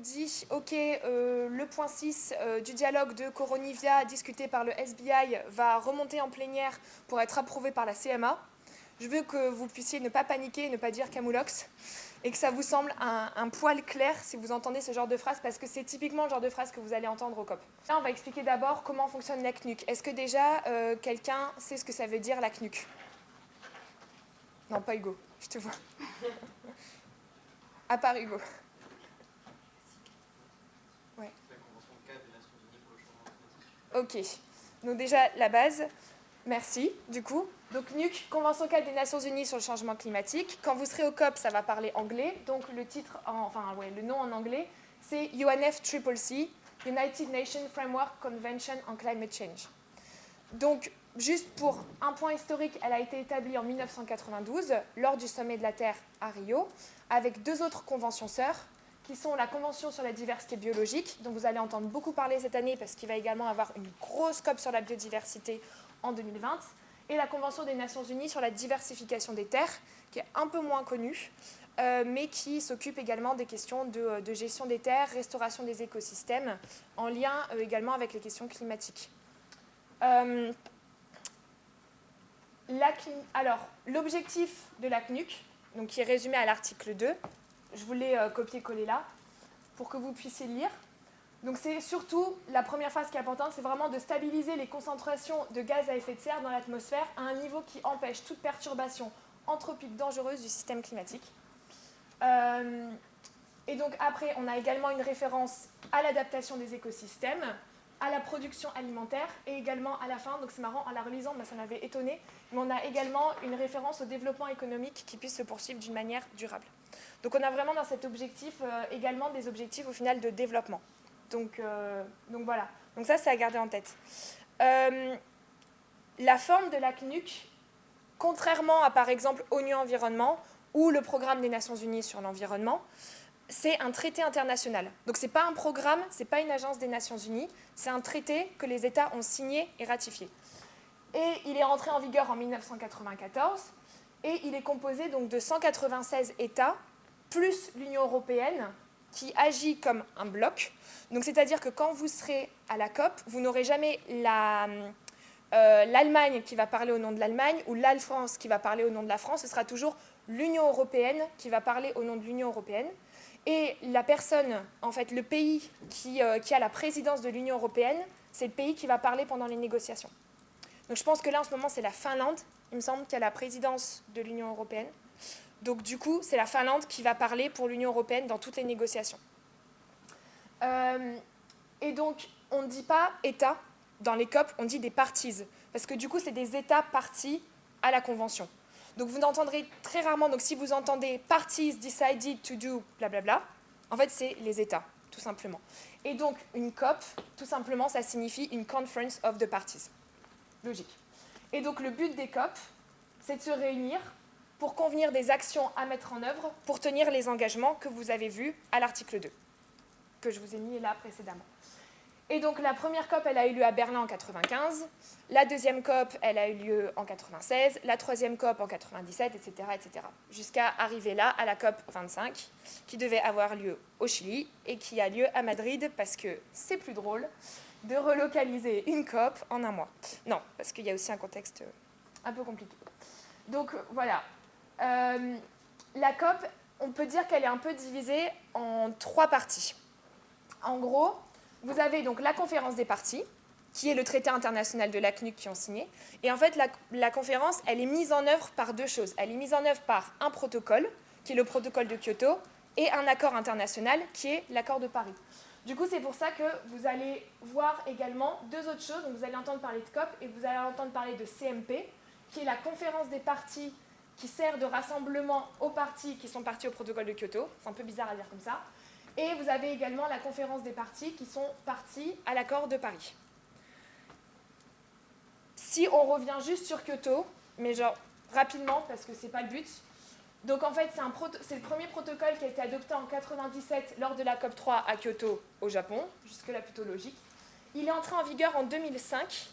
dit « Ok, le point 6 du dialogue de Coronivia discuté par le SBI va remonter en plénière pour être approuvé par la CMA », je veux que vous puissiez ne pas paniquer, ne pas dire camoulox, et que ça vous semble un poil clair si vous entendez ce genre de phrase, parce que c'est typiquement le genre de phrase que vous allez entendre au COP. Là, on va expliquer d'abord comment fonctionne la CNUC. Est-ce que déjà, quelqu'un sait ce que ça veut dire la CNUC? Non, pas Hugo, je te vois. À part Hugo. Ouais. La Convention cadre des Nations Unies pour le changement climatique. Ok, donc déjà la base, merci du coup. Donc NUC, Convention cadre des Nations Unies sur le changement climatique. Quand vous serez au COP, ça va parler anglais, donc le nom en anglais, c'est UNFCCC, United Nations Framework Convention on Climate Change. Donc, juste pour un point historique, elle a été établie en 1992 lors du sommet de la Terre à Rio, avec deux autres conventions sœurs, qui sont la Convention sur la diversité biologique, dont vous allez entendre beaucoup parler cette année parce qu'il va également avoir une grosse COP sur la biodiversité en 2020, et la Convention des Nations Unies sur la diversification des terres, qui est un peu moins connue, mais qui s'occupe également des questions de gestion des terres, restauration des écosystèmes, en lien également avec les questions climatiques. Alors, l'objectif de la CNUC, donc qui est résumé à l'article 2, je vous l'ai copié-collé là, pour que vous puissiez lire. Donc c'est surtout, la première phase qui est importante, c'est vraiment de stabiliser les concentrations de gaz à effet de serre dans l'atmosphère à un niveau qui empêche toute perturbation anthropique dangereuse du système climatique. Et donc après, on a également une référence à l'adaptation des écosystèmes, à la production alimentaire et également à la fin, donc c'est marrant, en la relisant, ça m'avait étonné, mais on a également une référence au développement économique qui puisse se poursuivre d'une manière durable. Donc on a vraiment dans cet objectif également des objectifs au final de développement. Donc voilà, donc ça c'est à garder en tête. La forme de la CNUC, contrairement à par exemple ONU Environnement ou le Programme des Nations Unies sur l'environnement, c'est un traité international. Donc ce n'est pas un programme, ce n'est pas une agence des Nations Unies, c'est un traité que les États ont signé et ratifié. Et il est entré en vigueur en 1994 et il est composé donc de 196 États plus l'Union européenne qui agit comme un bloc. Donc c'est-à-dire que quand vous serez à la COP, vous n'aurez jamais l'Allemagne qui va parler au nom de l'Allemagne ou la France qui va parler au nom de la France, ce sera toujours l'Union européenne qui va parler au nom de l'Union européenne. Et la personne, en fait, le pays qui a la présidence de l'Union européenne, c'est le pays qui va parler pendant les négociations. Donc je pense que là, en ce moment, c'est la Finlande, il me semble, qui a la présidence de l'Union européenne. Donc du coup, c'est la Finlande qui va parler pour l'Union européenne dans toutes les négociations. Et donc, on ne dit pas État dans les COP, on dit des parties. Parce que du coup, c'est des États partis à la Convention. Donc vous entendrez très rarement, donc si vous entendez parties decided to do blablabla, en fait c'est les États, tout simplement. Et donc une COP, tout simplement, ça signifie une Conference of the Parties. Logique. Et donc le but des COP, c'est de se réunir pour convenir des actions à mettre en œuvre pour tenir les engagements que vous avez vus à l'article 2, que je vous ai mis là précédemment. Et donc la première COP, elle a eu lieu à Berlin en 1995, la deuxième COP, elle a eu lieu en 1996, la troisième COP en 1997, etc., etc. Jusqu'à arriver là, à la COP 25, qui devait avoir lieu au Chili et qui a lieu à Madrid, parce que c'est plus drôle de relocaliser une COP en un mois. Non, parce qu'il y a aussi un contexte un peu compliqué. Donc voilà, la COP, on peut dire qu'elle est un peu divisée en trois parties. En gros, vous avez donc la conférence des parties, qui est le traité international de la CNUC qui ont signé. Et en fait, la conférence, elle est mise en œuvre par deux choses. Elle est mise en œuvre par un protocole, qui est le protocole de Kyoto, et un accord international, qui est l'accord de Paris. Du coup, c'est pour ça que vous allez voir également deux autres choses. Donc, vous allez entendre parler de COP et vous allez entendre parler de CMP, qui est la conférence des parties qui sert de rassemblement aux parties qui sont parties au protocole de Kyoto. C'est un peu bizarre à dire comme ça. Et vous avez également la conférence des parties qui sont parties à l'accord de Paris. Si on revient juste sur Kyoto, mais genre rapidement parce que c'est pas le but. Donc en fait, c'est le premier protocole qui a été adopté en 1997 lors de la COP3 à Kyoto au Japon, jusque-là plutôt logique. Il est entré en vigueur en 2005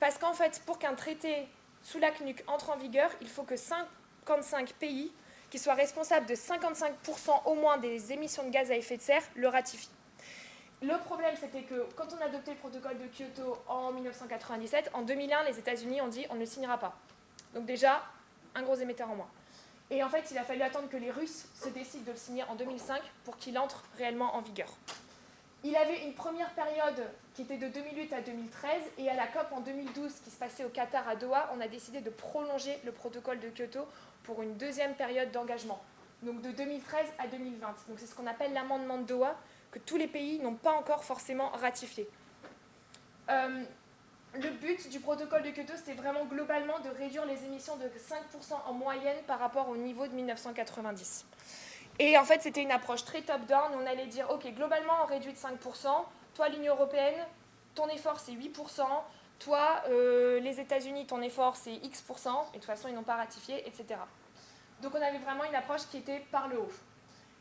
parce qu'en fait, pour qu'un traité sous la CNUC entre en vigueur, il faut que 55 pays qui soit responsable de 55% au moins des émissions de gaz à effet de serre le ratifie. Le problème, c'était que quand on a adopté le protocole de Kyoto en 1997, en 2001, les États-Unis ont dit on ne le signera pas. Donc déjà, un gros émetteur en moins. Et en fait, il a fallu attendre que les Russes se décident de le signer en 2005 pour qu'il entre réellement en vigueur. Il avait une première période qui était de 2008 à 2013, et à la COP en 2012, qui se passait au Qatar à Doha, on a décidé de prolonger le protocole de Kyoto pour une deuxième période d'engagement, donc de 2013 à 2020. Donc c'est ce qu'on appelle l'amendement de Doha, que tous les pays n'ont pas encore forcément ratifié. Le but du protocole de Kyoto, c'était vraiment globalement de réduire les émissions de 5% en moyenne par rapport au niveau de 1990. Et en fait, c'était une approche très top-down. On allait dire, OK, globalement, on réduit de 5%. Toi, l'Union européenne, ton effort, c'est 8%. Toi, les États-Unis, ton effort, c'est X%. Et de toute façon, ils n'ont pas ratifié, etc. Donc, on avait vraiment une approche qui était par le haut.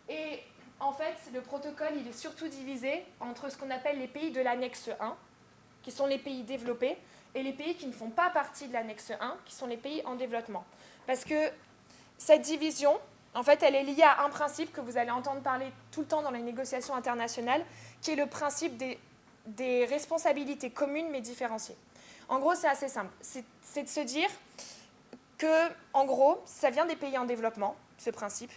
Et en fait, le protocole, il est surtout divisé entre ce qu'on appelle les pays de l'annexe 1, qui sont les pays développés, et les pays qui ne font pas partie de l'annexe 1, qui sont les pays en développement. Parce que cette division, en fait, elle est liée à un principe que vous allez entendre parler tout le temps dans les négociations internationales, qui est le principe des responsabilités communes mais différenciées. En gros, c'est assez simple. C'est de se dire que, en gros, ça vient des pays en développement, ce principe,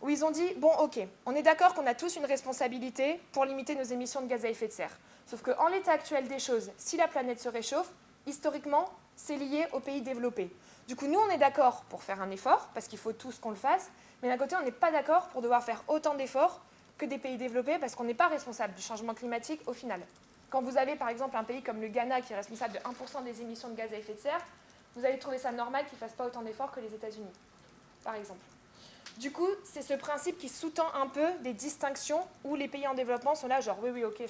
où ils ont dit, bon, ok, on est d'accord qu'on a tous une responsabilité pour limiter nos émissions de gaz à effet de serre. Sauf qu'en l'état actuel des choses, si la planète se réchauffe, historiquement, c'est lié aux pays développés. Du coup, nous, on est d'accord pour faire un effort, parce qu'il faut tous qu'on le fasse, mais d'un côté, on n'est pas d'accord pour devoir faire autant d'efforts que des pays développés, parce qu'on n'est pas responsable du changement climatique au final. Quand vous avez, par exemple, un pays comme le Ghana qui est responsable de 1% des émissions de gaz à effet de serre, vous allez trouver ça normal qu'il ne fasse pas autant d'efforts que les États-Unis, par exemple. Du coup, c'est ce principe qui sous-tend un peu des distinctions où les pays en développement sont là, genre oui, ok,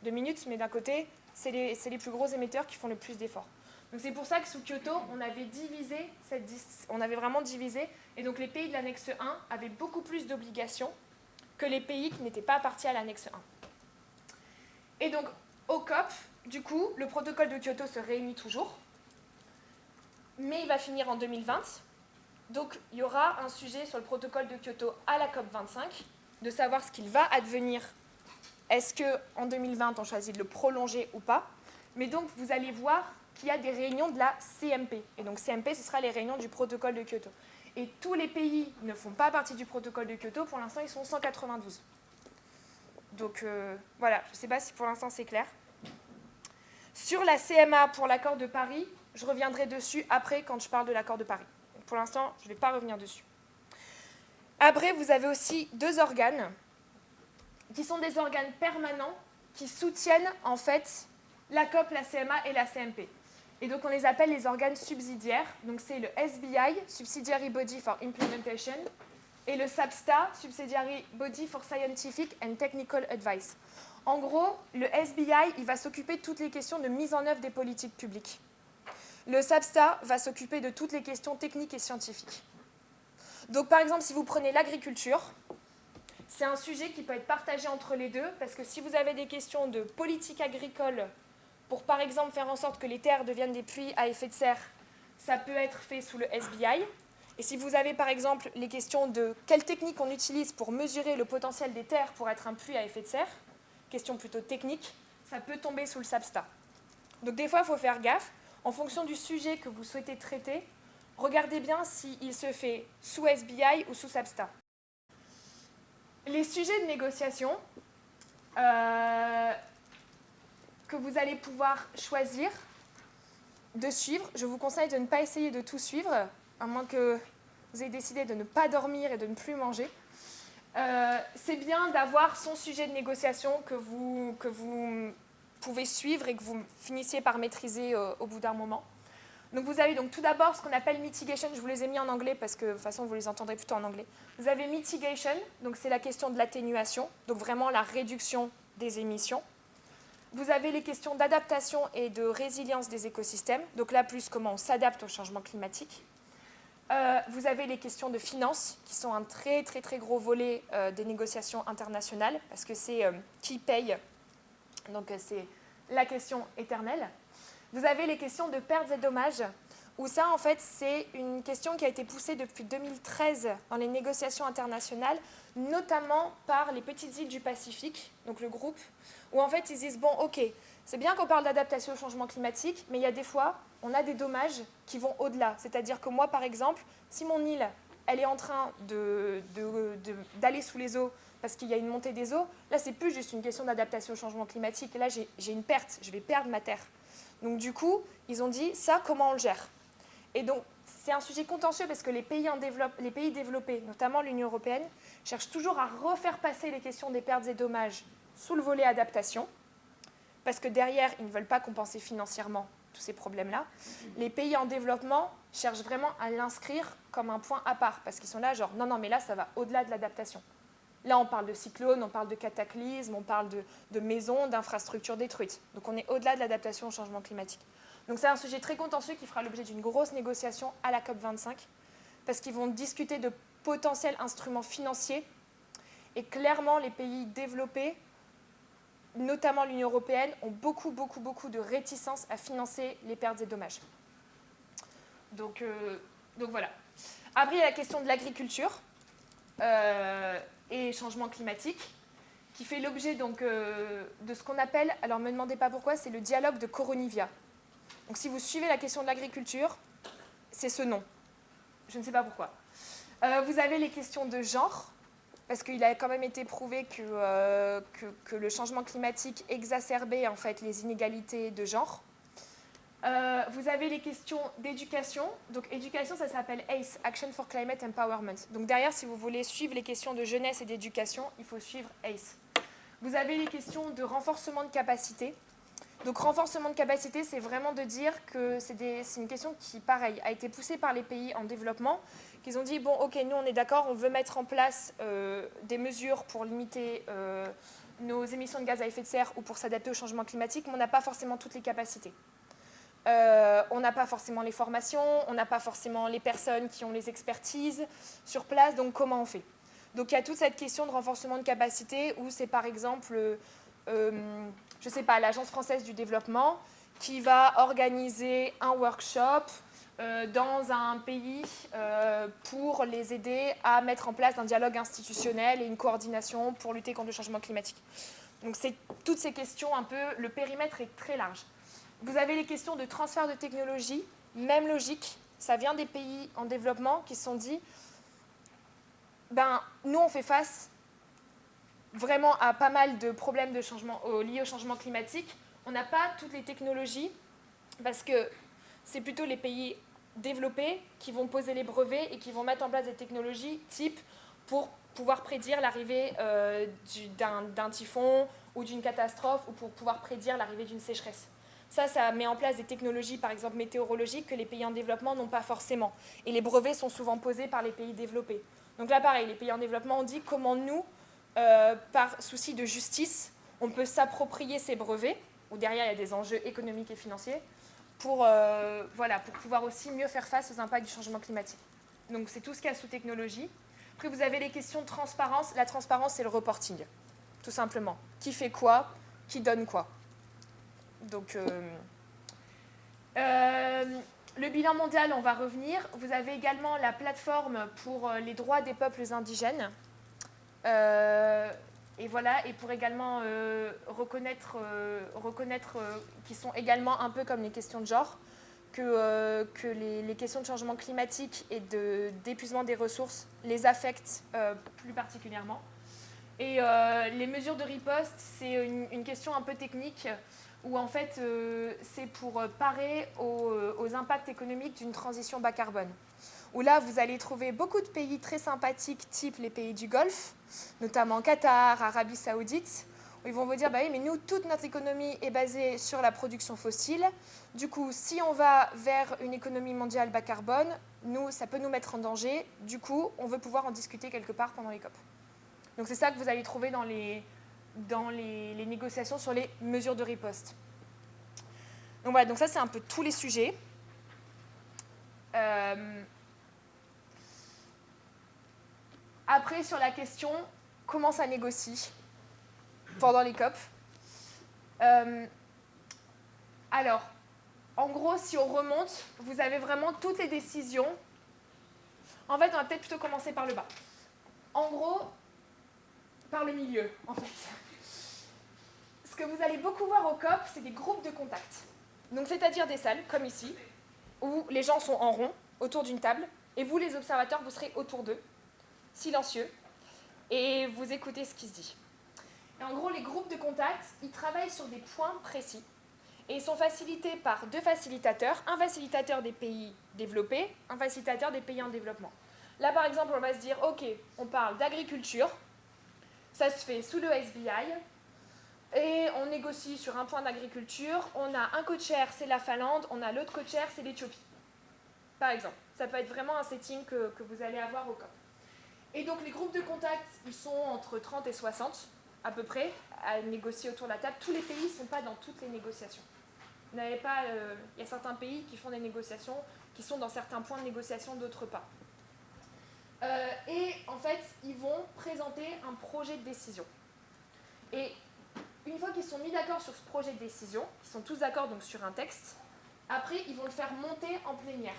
2 minutes, mais d'un côté, c'est les plus gros émetteurs qui font le plus d'efforts. Donc c'est pour ça que sous Kyoto, on avait vraiment divisé, et donc les pays de l'annexe 1 avaient beaucoup plus d'obligations que les pays qui n'étaient pas partis à l'annexe 1. Et donc, au COP, du coup, le protocole de Kyoto se réunit toujours, mais il va finir en 2020. Donc, il y aura un sujet sur le protocole de Kyoto à la COP25, de savoir ce qu'il va advenir. Est-ce qu'en 2020, on choisit de le prolonger ou pas? Mais donc, vous allez voir qu'il y a des réunions de la CMP. Et donc, CMP, ce sera les réunions du protocole de Kyoto. Et tous les pays ne font pas partie du protocole de Kyoto. Pour l'instant, ils sont 192. Donc, voilà, je ne sais pas si pour l'instant c'est clair. Sur la CMA pour l'accord de Paris, je reviendrai dessus après quand je parle de l'accord de Paris. Pour l'instant, je ne vais pas revenir dessus. Après, vous avez aussi 2 organes qui sont des organes permanents qui soutiennent en fait la COP, la CMA et la CMP. Et donc, on les appelle les organes subsidiaires. Donc, c'est le SBI, Subsidiary Body for Implementation, et le SBTA, Subsidiary Body for Scientific and Technical Advice. En gros, le SBI, il va s'occuper de toutes les questions de mise en œuvre des politiques publiques. Le SBTA va s'occuper de toutes les questions techniques et scientifiques. Donc, par exemple, si vous prenez l'agriculture, c'est un sujet qui peut être partagé entre les deux, parce que si vous avez des questions de politique agricole, pour par exemple faire en sorte que les terres deviennent des puits à effet de serre, ça peut être fait sous le SBI. Et si vous avez par exemple les questions de quelle technique on utilise pour mesurer le potentiel des terres pour être un puits à effet de serre, question plutôt technique, ça peut tomber sous le SBTA. Donc des fois, il faut faire gaffe. En fonction du sujet que vous souhaitez traiter, regardez bien s'il se fait sous SBI ou sous SBTA. Les sujets de négociation que vous allez pouvoir choisir de suivre, je vous conseille de ne pas essayer de tout suivre, à moins que vous ayez décidé de ne pas dormir et de ne plus manger. C'est bien d'avoir son sujet de négociation que vous pouvez suivre et que vous finissiez par maîtriser au bout d'un moment. Donc vous avez donc tout d'abord ce qu'on appelle mitigation, je vous les ai mis en anglais parce que de toute façon vous les entendrez plutôt en anglais. Vous avez mitigation, donc c'est la question de l'atténuation, donc vraiment la réduction des émissions. Vous avez les questions d'adaptation et de résilience des écosystèmes, donc là plus comment on s'adapte au changement climatique. Vous avez les questions de finance, qui sont un très très très gros volet des négociations internationales, parce que c'est qui paye, donc c'est la question éternelle. Vous avez les questions de pertes et dommages, où ça, en fait, c'est une question qui a été poussée depuis 2013 dans les négociations internationales, notamment par les petites îles du Pacifique, donc le groupe, où en fait, ils disent, bon, ok, c'est bien qu'on parle d'adaptation au changement climatique, mais il y a des fois, on a des dommages qui vont au-delà. C'est-à-dire que moi, par exemple, si mon île, elle est en train d'aller sous les eaux parce qu'il y a une montée des eaux, là, c'est plus juste une question d'adaptation au changement climatique. Là, j'ai une perte, je vais perdre ma terre. Donc, du coup, ils ont dit, ça, comment on le gère ? Et donc, c'est un sujet contentieux parce que les pays développés, notamment l'Union européenne, cherchent toujours à refaire passer les questions des pertes et dommages sous le volet adaptation, parce que derrière, ils ne veulent pas compenser financièrement tous ces problèmes-là. Les pays en développement cherchent vraiment à l'inscrire comme un point à part, parce qu'ils sont là, genre, non, mais là, ça va au-delà de l'adaptation. Là, on parle de cyclones, on parle de cataclysmes, on parle de maisons, d'infrastructures détruites. Donc, on est au-delà de l'adaptation au changement climatique. Donc, c'est un sujet très contentieux qui fera l'objet d'une grosse négociation à la COP25, parce qu'ils vont discuter de potentiels instruments financiers. Et clairement, les pays développés, notamment l'Union européenne, ont beaucoup de réticence à financer les pertes et dommages. Donc voilà. Après, il y a la question de l'agriculture et changement climatique, qui fait l'objet donc, de ce qu'on appelle, alors ne me demandez pas pourquoi, c'est le dialogue de Coronivia. Donc si vous suivez la question de l'agriculture, c'est ce nom. Je ne sais pas pourquoi. Vous avez les questions de genre, parce qu'il a quand même été prouvé que le changement climatique exacerbait en fait les inégalités de genre. Vous avez les questions d'éducation. Donc éducation, ça s'appelle ACE, Action for Climate Empowerment. Donc derrière, si vous voulez suivre les questions de jeunesse et d'éducation, il faut suivre ACE. Vous avez les questions de renforcement de capacité. Donc renforcement de capacité, c'est vraiment de dire que c'est une question qui, pareil, a été poussée par les pays en développement, qu'ils ont dit, bon, ok, nous on est d'accord, on veut mettre en place des mesures pour limiter nos émissions de gaz à effet de serre ou pour s'adapter au changement climatique, mais on n'a pas forcément toutes les capacités. On n'a pas forcément les formations, on n'a pas forcément les personnes qui ont les expertises sur place, donc comment on fait ? Donc il y a toute cette question de renforcement de capacité où c'est par exemple, je ne sais pas, l'Agence française du développement qui va organiser un workshop dans un pays pour les aider à mettre en place un dialogue institutionnel et une coordination pour lutter contre le changement climatique. Donc c'est toutes ces questions un peu, le périmètre est très large. Vous avez les questions de transfert de technologie, même logique, ça vient des pays en développement qui se sont dit, nous on fait face vraiment à pas mal de problèmes liés au changement climatique. On n'a pas toutes les technologies parce que c'est plutôt les pays développés qui vont poser les brevets et qui vont mettre en place des technologies type pour pouvoir prédire l'arrivée d'un typhon ou d'une catastrophe ou pour pouvoir prédire l'arrivée d'une sécheresse. Ça met en place des technologies, par exemple météorologiques, que les pays en développement n'ont pas forcément. Et les brevets sont souvent posés par les pays développés. Donc là, pareil, les pays en développement ont dit comment nous, par souci de justice, on peut s'approprier ces brevets, où derrière il y a des enjeux économiques et financiers, pour pouvoir aussi mieux faire face aux impacts du changement climatique. Donc c'est tout ce qu'il y a sous technologie. Après, vous avez les questions de transparence. La transparence, c'est le reporting, tout simplement. Qui fait quoi ? Qui donne quoi ? Donc, le bilan mondial, on va revenir. Vous avez également la plateforme pour les droits des peuples indigènes. Et voilà, et pour également reconnaître qui sont également un peu comme les questions de genre, que les questions de changement climatique et d'épuisement des ressources les affectent plus particulièrement. Et les mesures de riposte, c'est une question un peu technique où en fait c'est pour parer aux impacts économiques d'une transition bas carbone. Où là, vous allez trouver beaucoup de pays très sympathiques, type les pays du Golfe, notamment Qatar, Arabie Saoudite, où ils vont vous dire, oui, mais nous, toute notre économie est basée sur la production fossile. Du coup, si on va vers une économie mondiale bas carbone, ça peut nous mettre en danger. Du coup, on veut pouvoir en discuter quelque part pendant les COP. Donc c'est ça que vous allez trouver dans les négociations sur les mesures de riposte. Donc voilà, donc ça c'est un peu tous les sujets. Après, sur la question, comment ça négocie pendant les COP ? Alors, en gros, si on remonte, vous avez vraiment toutes les décisions. En fait, on va peut-être plutôt commencer par le bas. En gros, par le milieu, en fait. Ce que vous allez beaucoup voir au COP, c'est des groupes de contact. Donc, c'est-à-dire des salles, comme ici, où les gens sont en rond, autour d'une table, et vous, les observateurs, vous serez autour d'eux, silencieux, et vous écoutez ce qui se dit. Et en gros, les groupes de contact, ils travaillent sur des points précis, et ils sont facilités par 2 facilitateurs, un facilitateur des pays développés, un facilitateur des pays en développement. Là, par exemple, on va se dire, ok, on parle d'agriculture, ça se fait sous le SBI, et on négocie sur un point d'agriculture, on a un co-chair, c'est la Finlande, on a l'autre co-chair, c'est l'Éthiopie. Par exemple, ça peut être vraiment un setting que vous allez avoir au COP. Et donc les groupes de contact, ils sont entre 30 et 60, à peu près, à négocier autour de la table. Tous les pays ne sont pas dans toutes les négociations. Il y a certains pays qui font des négociations, qui sont dans certains points de négociation, d'autres pas. Et en fait, ils vont présenter un projet de décision. Et une fois qu'ils sont mis d'accord sur ce projet de décision, ils sont tous d'accord donc sur un texte, après ils vont le faire monter en plénière.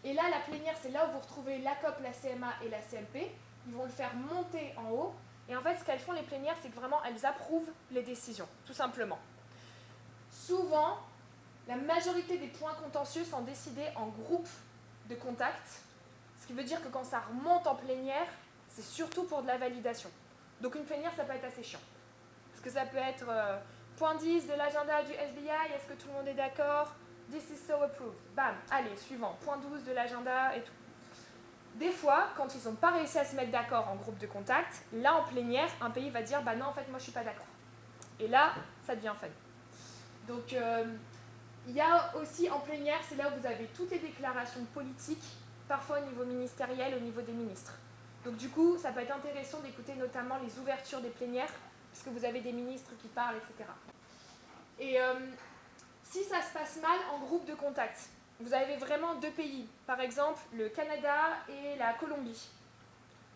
Et là, la plénière, c'est là où vous retrouvez la COP, la CMA et la CLP. Ils vont le faire monter en haut. Et en fait, ce qu'elles font, les plénières, c'est que vraiment, elles approuvent les décisions, tout simplement. Souvent, la majorité des points contentieux sont décidés en groupe de contact, ce qui veut dire que quand ça remonte en plénière, c'est surtout pour de la validation. Donc une plénière, ça peut être assez chiant. Parce que ça peut être point 10 de l'agenda du SBI, est-ce que tout le monde est d'accord ? This is so approved. Bam, allez, suivant. Point 12 de l'agenda et tout. Des fois, quand ils n'ont pas réussi à se mettre d'accord en groupe de contact, là en plénière, un pays va dire bah non, en fait, moi je suis pas d'accord. Et là, ça devient fun. Donc, il y a aussi en plénière, c'est là où vous avez toutes les déclarations politiques, parfois au niveau ministériel, au niveau des ministres. Donc, du coup, ça peut être intéressant d'écouter notamment les ouvertures des plénières, parce que vous avez des ministres qui parlent, etc. Et si ça se passe mal en groupe de contact, vous avez vraiment 2 pays, par exemple le Canada et la Colombie,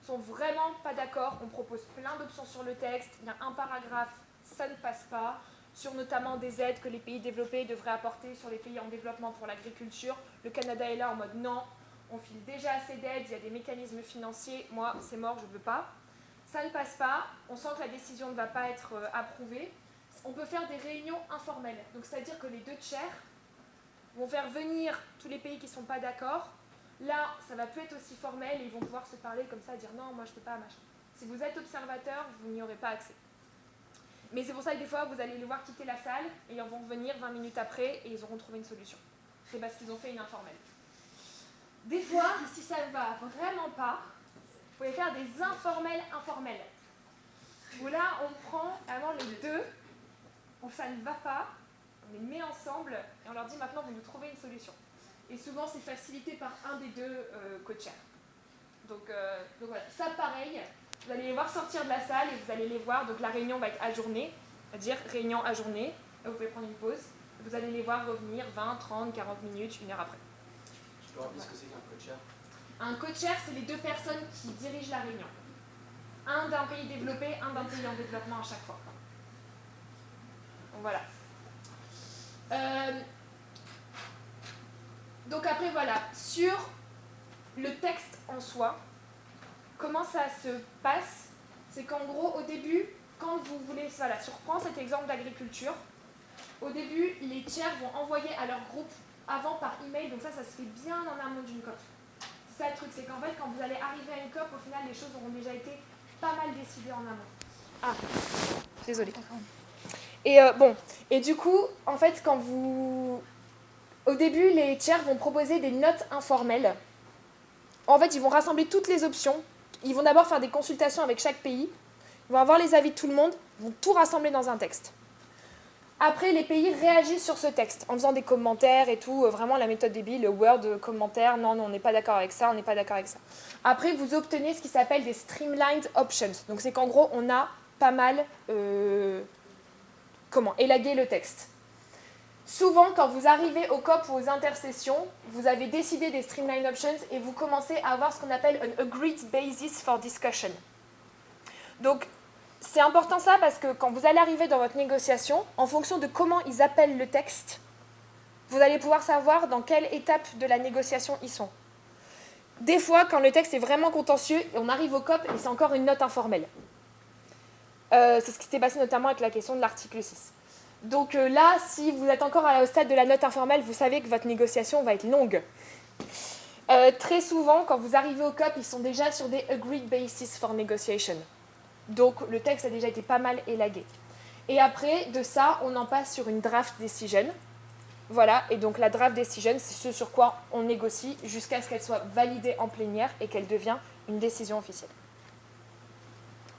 sont vraiment pas d'accord, on propose plein d'options sur le texte, il y a un paragraphe, ça ne passe pas, sur notamment des aides que les pays développés devraient apporter sur les pays en développement pour l'agriculture. Le Canada est là en mode non, on file déjà assez d'aides, il y a des mécanismes financiers, moi c'est mort, je ne veux pas. Ça ne passe pas, on sent que la décision ne va pas être approuvée. On peut faire des réunions informelles, donc c'est-à-dire que les 2 chairs vont faire venir tous les pays qui ne sont pas d'accord. Là, ça va plus être aussi formel et ils vont pouvoir se parler comme ça, dire non, moi je ne peux pas, machin. Si vous êtes observateur, vous n'y aurez pas accès. Mais c'est pour ça que des fois, vous allez les voir quitter la salle et ils vont revenir 20 minutes après et ils auront trouvé une solution. C'est parce qu'ils ont fait une informelle. Des fois, si ça ne va vraiment pas, vous pouvez faire des informels informels. Où là, on prend vraiment les 2, où ça ne va pas, on les met ensemble et on leur dit maintenant vous nous trouvez une solution. Et souvent c'est facilité par un des 2 co-chairs. Donc voilà, ça pareil, vous allez les voir sortir de la salle et vous allez les voir, donc la réunion va être ajournée, c'est-à-dire réunion ajournée, vous pouvez prendre une pause, vous allez les voir revenir 20, 30, 40 minutes, 1 heure après. Tu peux rappeler ce que c'est qu'un co-chair ? Un co-chair, c'est les 2 personnes qui dirigent la réunion. Un d'un pays développé, un d'un pays en développement à chaque fois. Donc voilà. Donc après voilà, sur le texte en soi, comment ça se passe, c'est qu'en gros au début, quand vous voulez, voilà, si on reprend cet exemple d'agriculture, au début les chairs vont envoyer à leur groupe avant par email, donc ça se fait bien en amont d'une COP. C'est ça le truc, c'est qu'en fait quand vous allez arriver à une COP, au final les choses auront déjà été pas mal décidées en amont. Ah, désolée. Et du coup, en fait, au début, les chairs vont proposer des notes informelles. En fait, ils vont rassembler toutes les options. Ils vont d'abord faire des consultations avec chaque pays. Ils vont avoir les avis de tout le monde. Ils vont tout rassembler dans un texte. Après, les pays réagissent sur ce texte en faisant des commentaires et tout. Vraiment la méthode débile, le Word commentaire. Non, on n'est pas d'accord avec ça, on n'est pas d'accord avec ça. Après, vous obtenez ce qui s'appelle des streamlined options. Donc, c'est qu'en gros, on a pas mal... élaguer le texte. Souvent, quand vous arrivez au COP ou aux intercessions, vous avez décidé des streamline options et vous commencez à avoir ce qu'on appelle un agreed basis for discussion. Donc, c'est important ça parce que quand vous allez arriver dans votre négociation, en fonction de comment ils appellent le texte, vous allez pouvoir savoir dans quelle étape de la négociation ils sont. Des fois, quand le texte est vraiment contentieux, on arrive au COP et c'est encore une note informelle. C'est ce qui s'était passé notamment avec la question de l'article 6. Donc là, si vous êtes encore au stade de la note informelle, vous savez que votre négociation va être longue. Très souvent, quand vous arrivez au COP, ils sont déjà sur des agreed basis for negotiation. Donc le texte a déjà été pas mal élagué. Et après, de ça, on en passe sur une draft decision. Voilà, et donc la draft decision, c'est ce sur quoi on négocie jusqu'à ce qu'elle soit validée en plénière et qu'elle devienne une décision officielle.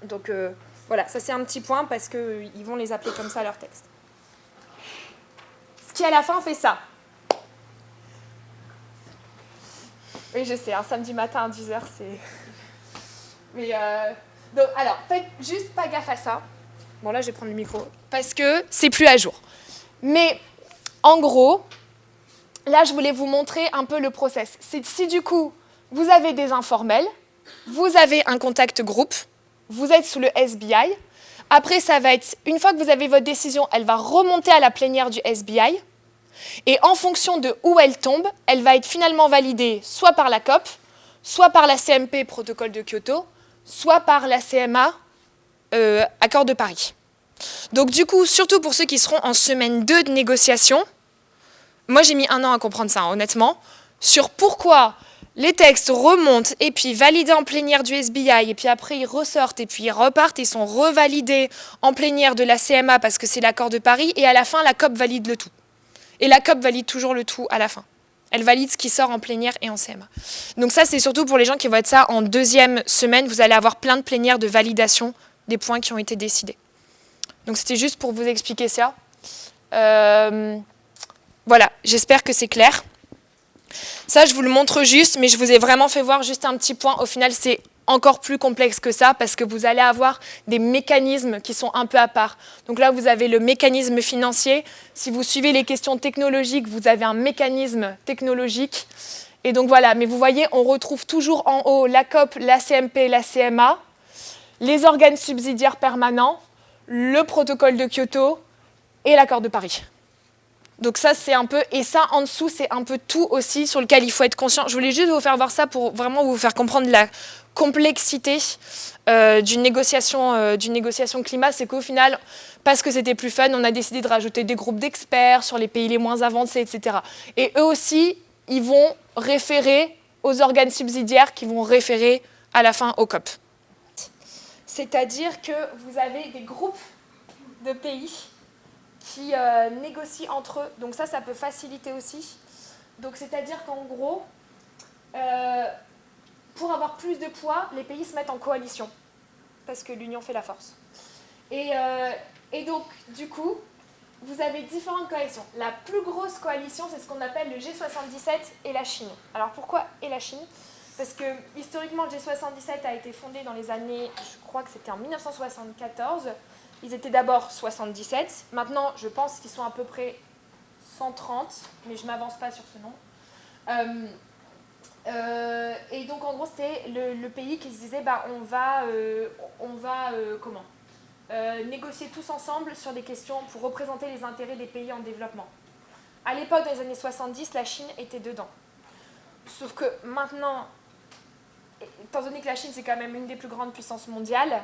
Donc voilà, ça c'est un petit point parce qu'ils vont les appeler comme ça leur texte. Ce qui à la fin fait ça. Oui, je sais, un samedi matin à 10h, c'est... Mais donc, alors, faites juste pas gaffe à ça. Bon, là, je vais prendre le micro. Parce que c'est plus à jour. Mais, en gros, là, je voulais vous montrer un peu le process. C'est si, du coup, vous avez des informels, vous avez un contact groupe, vous êtes sous le SBI. Après, ça va être, une fois que vous avez votre décision, elle va remonter à la plénière du SBI. Et en fonction de où elle tombe, elle va être finalement validée soit par la COP, soit par la CMP, protocole de Kyoto, soit par la CMA, accord de Paris. Donc du coup, surtout pour ceux qui seront en semaine 2 de négociation, moi j'ai mis 1 an à comprendre ça, honnêtement, sur pourquoi les textes remontent et puis validés en plénière du SBI, et puis après ils ressortent et puis ils repartent et sont revalidés en plénière de la CMA parce que c'est l'accord de Paris, et à la fin la COP valide le tout. Et la COP valide toujours le tout à la fin. Elle valide ce qui sort en plénière et en CMA. Donc ça, c'est surtout pour les gens qui vont être ça en 2e semaine. Vous allez avoir plein de plénières de validation des points qui ont été décidés. Donc c'était juste pour vous expliquer ça. Voilà, j'espère que c'est clair. Ça, je vous le montre juste, mais je vous ai vraiment fait voir juste un petit point. Au final, c'est encore plus complexe que ça parce que vous allez avoir des mécanismes qui sont un peu à part. Donc là, vous avez le mécanisme financier. Si vous suivez les questions technologiques, vous avez un mécanisme technologique. Et donc voilà, mais vous voyez, on retrouve toujours en haut la COP, la CMP, la CMA, les organes subsidiaires permanents, le protocole de Kyoto et l'accord de Paris. Donc ça, c'est un peu... Et ça, en dessous, c'est un peu tout aussi sur lequel il faut être conscient. Je voulais juste vous faire voir ça pour vraiment vous faire comprendre la complexité d'une négociation climat. C'est qu'au final, parce que c'était plus fun, on a décidé de rajouter des groupes d'experts sur les pays les moins avancés, etc. Et eux aussi, ils vont référer aux organes subsidiaires qui vont référer à la fin au COP. C'est-à-dire que vous avez des groupes de pays qui négocient entre eux. Donc ça peut faciliter aussi. Donc c'est-à-dire qu'en gros, pour avoir plus de poids, les pays se mettent en coalition, parce que l'union fait la force. Et donc, du coup, vous avez différentes coalitions. La plus grosse coalition, c'est ce qu'on appelle le G77 et la Chine. Alors pourquoi et la Chine ? Parce que historiquement, le G77 a été fondé dans les années, je crois que c'était en 1974. Ils étaient d'abord 77. Maintenant, je pense qu'ils sont à peu près 130, mais je ne m'avance pas sur ce nombre. Et donc, en gros, c'était le pays qui se disait on va négocier tous ensemble sur des questions pour représenter les intérêts des pays en développement. À l'époque, dans les années 70, la Chine était dedans. Sauf que maintenant, étant donné que la Chine, c'est quand même une des plus grandes puissances mondiales,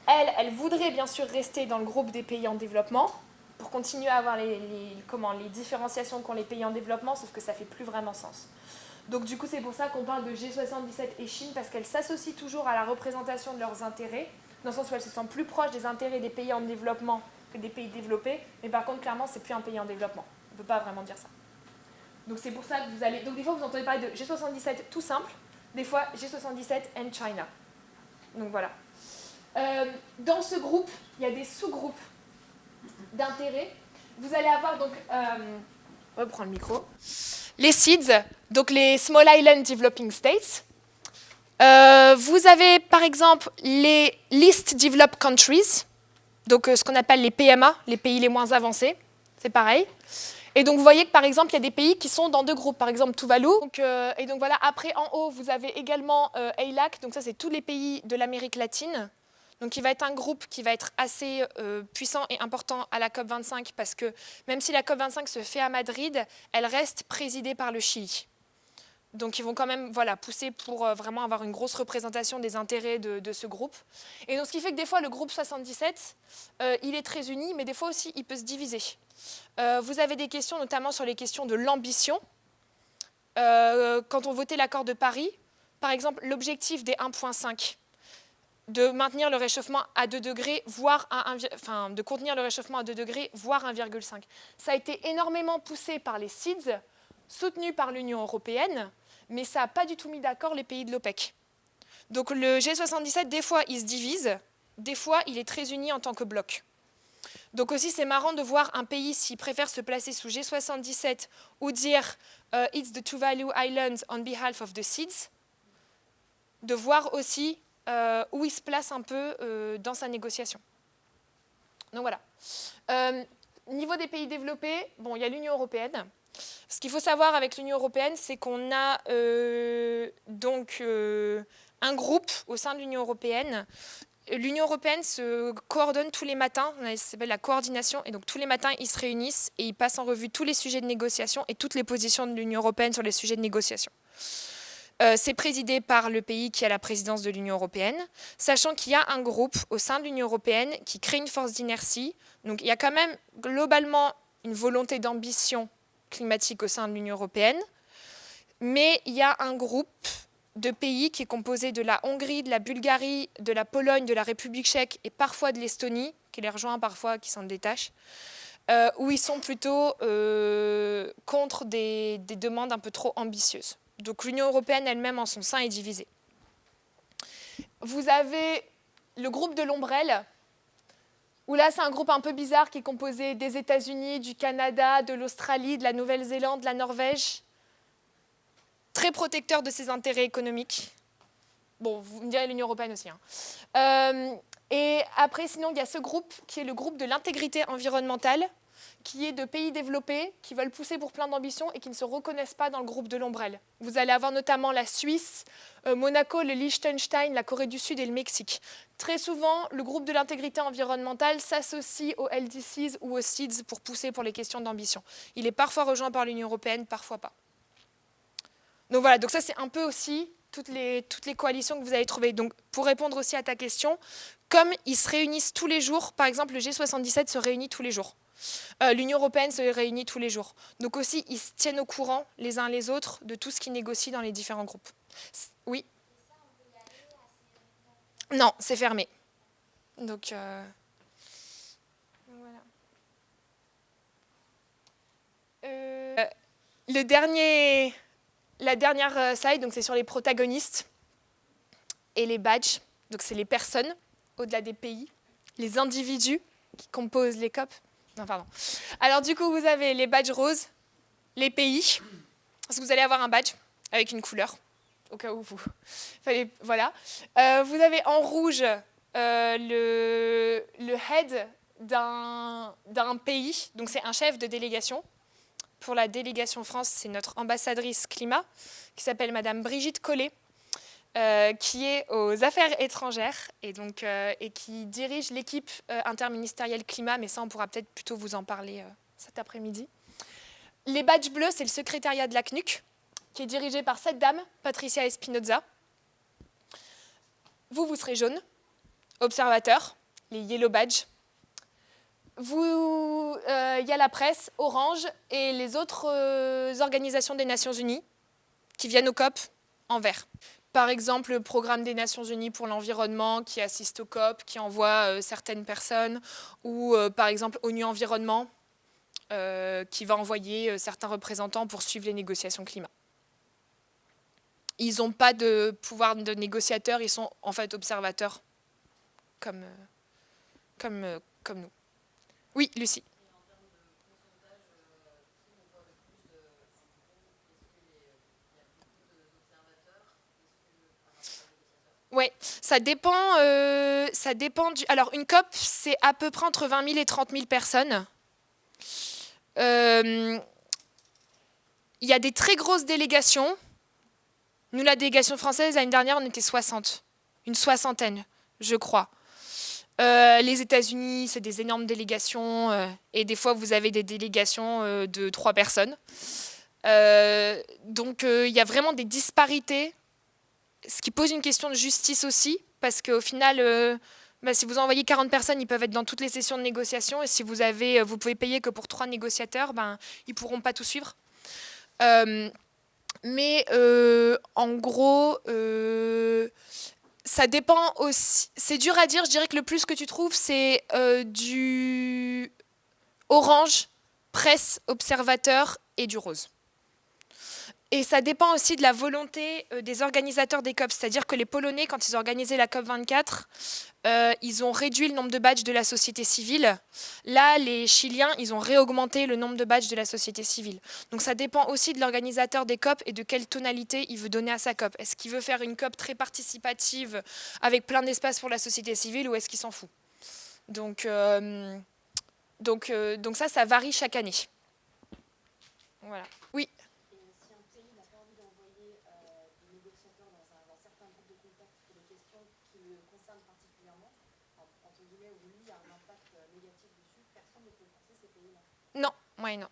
elle voudrait bien sûr rester dans le groupe des pays en développement pour continuer à avoir les différenciations qu'ont les pays en développement, sauf que ça ne fait plus vraiment sens. Donc du coup, c'est pour ça qu'on parle de G77 et Chine, parce qu'elles s'associent toujours à la représentation de leurs intérêts, dans le sens où elles se sentent plus proches des intérêts des pays en développement que des pays développés, mais par contre, clairement, c'est plus un pays en développement. On ne peut pas vraiment dire ça. Donc c'est pour ça que vous allez... Donc des fois, vous entendez parler de G77 tout simple, des fois G77 and China. Donc voilà. Dans ce groupe, il y a des sous-groupes d'intérêts. Vous allez avoir donc... reprends le micro. Les SIDS, donc les Small Island Developing States. Vous avez par exemple les Least Developed Countries, donc ce qu'on appelle les PMA, les pays les moins avancés, c'est pareil. Et donc vous voyez que par exemple il y a des pays qui sont dans 2 groupes, par exemple Tuvalu. Et donc voilà, après en haut vous avez également ALAC, donc ça c'est tous les pays de l'Amérique latine. Donc il va être un groupe qui va être assez puissant et important à la COP25 parce que même si la COP25 se fait à Madrid, elle reste présidée par le Chili. Donc ils vont quand même pousser pour vraiment avoir une grosse représentation des intérêts de ce groupe. Et donc ce qui fait que des fois le groupe 77, il est très uni, mais des fois aussi il peut se diviser. Vous avez des questions notamment sur les questions de l'ambition. Quand on votait l'accord de Paris, par exemple l'objectif des 1,5, de maintenir le réchauffement à 2 degrés, voire de contenir le réchauffement à 2 degrés, voire 1,5. Ça a été énormément poussé par les SIDS, soutenu par l'Union européenne, mais ça n'a pas du tout mis d'accord les pays de l'OPEC. Donc le G77, des fois, il se divise, des fois, il est très uni en tant que bloc. Donc aussi, c'est marrant de voir un pays s'il préfère se placer sous G77 ou dire « It's the Tuvalu Islands on behalf of the SIDS », de voir aussi où il se place un peu dans sa négociation. Donc voilà. Niveau des pays développés, bon, il y a l'Union européenne. Ce qu'il faut savoir avec l'Union européenne, c'est qu'on a un groupe au sein de l'Union européenne. L'Union européenne se coordonne tous les matins, ça s'appelle la coordination, et donc tous les matins, ils se réunissent et ils passent en revue tous les sujets de négociation et toutes les positions de l'Union européenne sur les sujets de négociation. C'est présidé par le pays qui a la présidence de l'Union européenne, sachant qu'il y a un groupe au sein de l'Union européenne qui crée une force d'inertie. Donc il y a quand même globalement une volonté d'ambition climatique au sein de l'Union européenne, mais il y a un groupe de pays qui est composé de la Hongrie, de la Bulgarie, de la Pologne, de la République tchèque et parfois de l'Estonie, qui les rejoint parfois, qui s'en détache, où ils sont plutôt contre des demandes un peu trop ambitieuses. Donc l'Union européenne elle-même en son sein est divisée. Vous avez le groupe de l'ombrelle, où là c'est un groupe un peu bizarre qui est composé des États-Unis, du Canada, de l'Australie, de la Nouvelle-Zélande, de la Norvège, très protecteur de ses intérêts économiques. Bon, vous me direz l'Union européenne aussi. Et après, sinon, il y a ce groupe qui est le groupe de l'intégrité environnementale, qui est de pays développés, qui veulent pousser pour plein d'ambitions et qui ne se reconnaissent pas dans le groupe de l'ombrelle. Vous allez avoir notamment la Suisse, Monaco, le Liechtenstein, la Corée du Sud et le Mexique. Très souvent, le groupe de l'intégrité environnementale s'associe aux LDCs ou aux SIDS pour pousser pour les questions d'ambition. Il est parfois rejoint par l'Union européenne, parfois pas. Donc voilà, donc ça c'est un peu aussi toutes les coalitions que vous avez trouvées. Donc pour répondre aussi à ta question, comme ils se réunissent tous les jours, par exemple le G77 se réunit tous les jours. L'Union européenne se réunit tous les jours. Donc aussi, ils se tiennent au courant les uns les autres de tout ce qu'ils négocient dans les différents groupes. Oui. Non, c'est fermé. Donc voilà. La dernière slide, donc c'est sur les protagonistes et les badges. Donc c'est les personnes au-delà des pays, les individus qui composent les COP. Non, pardon. Alors du coup, vous avez les badges roses, les pays, parce que vous allez avoir un badge avec une couleur, au cas où vous... Voilà. Vous avez en rouge le head d'un pays, donc c'est un chef de délégation. Pour la délégation France, c'est notre ambassadrice climat, qui s'appelle Madame Brigitte Collet, qui est aux affaires étrangères et qui dirige l'équipe interministérielle climat, mais ça on pourra peut-être plutôt vous en parler cet après-midi. Les badges bleus, c'est le secrétariat de la CNUC, qui est dirigé par cette dame, Patricia Espinoza. Vous serez jaune, observateur, les yellow badges. Il y a la presse, orange, et les autres organisations des Nations Unies qui viennent au COP en vert. Par exemple, le programme des Nations Unies pour l'environnement qui assiste au COP, qui envoie certaines personnes, ou par exemple ONU Environnement, qui va envoyer certains représentants pour suivre les négociations climat. Ils n'ont pas de pouvoir de négociateurs, ils sont en fait observateurs, comme nous. Oui, Lucie. Oui, ça dépend du... Alors, une COP, c'est à peu près entre 20 000 et 30 000 personnes. Il y a des très grosses délégations. Nous, la délégation française, l'année dernière, on était 60. Une soixantaine, je crois. Les États-Unis, c'est des énormes délégations et des fois vous avez des délégations de 3 personnes. Donc il y a vraiment des disparités, ce qui pose une question de justice aussi, parce qu'au final, si vous envoyez 40 personnes, ils peuvent être dans toutes les sessions de négociation, et si vous pouvez payer que pour 3 négociateurs, ils ne pourront pas tout suivre. Mais en gros, ça dépend aussi. C'est dur à dire, je dirais que le plus que tu trouves, c'est du orange, presse, observateur et du rose. Et ça dépend aussi de la volonté des organisateurs des COP. C'est-à-dire que les Polonais, quand ils ont organisé la COP 24, ils ont réduit le nombre de badges de la société civile. Là, les Chiliens, ils ont réaugmenté le nombre de badges de la société civile. Donc ça dépend aussi de l'organisateur des COP et de quelle tonalité il veut donner à sa COP. Est-ce qu'il veut faire une COP très participative avec plein d'espace pour la société civile ou est-ce qu'il s'en fout ? Donc ça varie chaque année. Voilà. Oui. Non, ouais, non.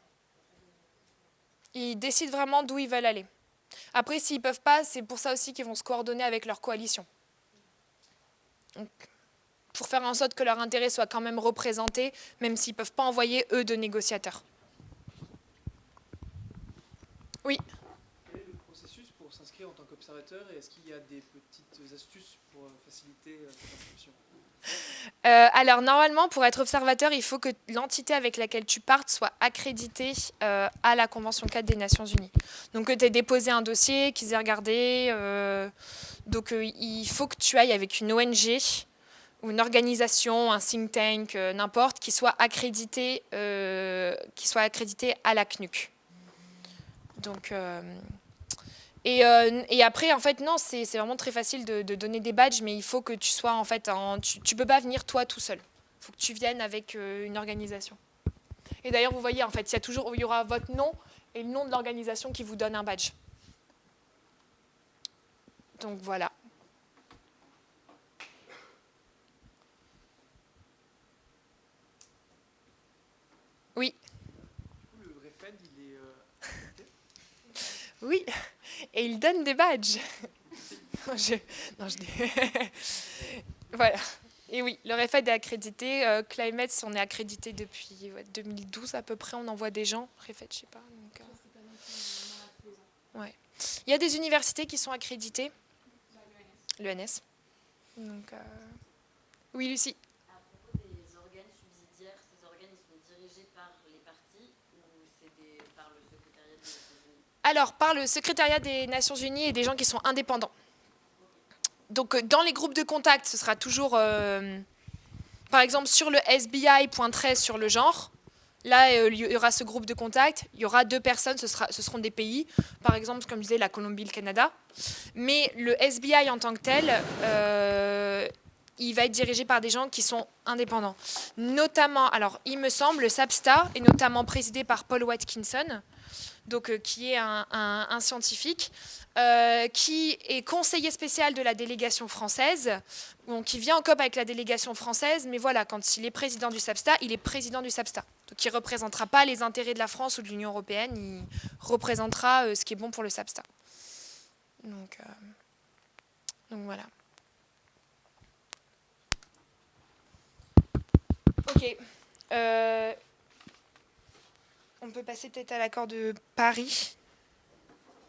Ils décident vraiment d'où ils veulent aller. Après, s'ils ne peuvent pas, c'est pour ça aussi qu'ils vont se coordonner avec leur coalition. Donc, pour faire en sorte que leur intérêt soit quand même représenté, même s'ils ne peuvent pas envoyer, eux, de négociateurs. Oui. Quel est le processus pour s'inscrire en tant qu'observateur et est-ce qu'il y a des petites astuces pour faciliter cette inscription ? Alors normalement, pour être observateur, il faut que l'entité avec laquelle tu partes soit accréditée à la Convention 4 des Nations Unies. Donc que tu aies déposé un dossier, qu'ils aient regardé. Donc il faut que tu ailles avec une ONG ou une organisation, un think tank, n'importe, qui soit accrédité à la CNUC. Donc... Et après, en fait, non, c'est vraiment très facile de donner des badges, mais il faut que tu sois, en fait, tu peux pas venir toi tout seul. Il faut que tu viennes avec une organisation. Et d'ailleurs, vous voyez, en fait, il y aura votre nom et le nom de l'organisation qui vous donne un badge. Donc voilà. Oui. Du coup, le REFED, il est accrédité ? Oui. Et il donne des badges. Voilà. Et oui, le REFED est accrédité. Climate, on est accrédité depuis 2012 à peu près. On envoie des gens. REFED, je sais pas. Donc, ouais. Il y a des universités qui sont accréditées. L'ENS. Donc, oui, Lucie. À propos des organes subsidiaires, ces organes ils sont dirigés par les partis ou c'est par le secrétariat des Nations Unies ? Alors, par le secrétariat des Nations Unies et des gens qui sont indépendants. Donc, dans les groupes de contact, ce sera toujours, par exemple, sur le SBI.13 sur le genre. Là, il y aura ce groupe de contact. Il y aura 2 personnes, ce seront des pays. Par exemple, comme je disais, la Colombie, le Canada. Mais le SBI en tant que tel, il va être dirigé par des gens qui sont indépendants. Notamment, alors, il me semble, le SAPSTA est notamment présidé par Paul Watkinson, donc, qui est un scientifique, qui est conseiller spécial de la délégation française, donc qui vient en COP avec la délégation française, mais voilà, quand il est président du SAPSTA, il est président du SAPSTA. Donc il ne représentera pas les intérêts de la France ou de l'Union européenne, il représentera ce qui est bon pour le SAPSTA. Donc voilà. Ok. On peut passer peut-être à l'accord de Paris,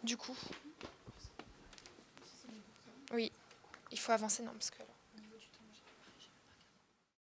du coup. Oui, il faut avancer, non, parce que...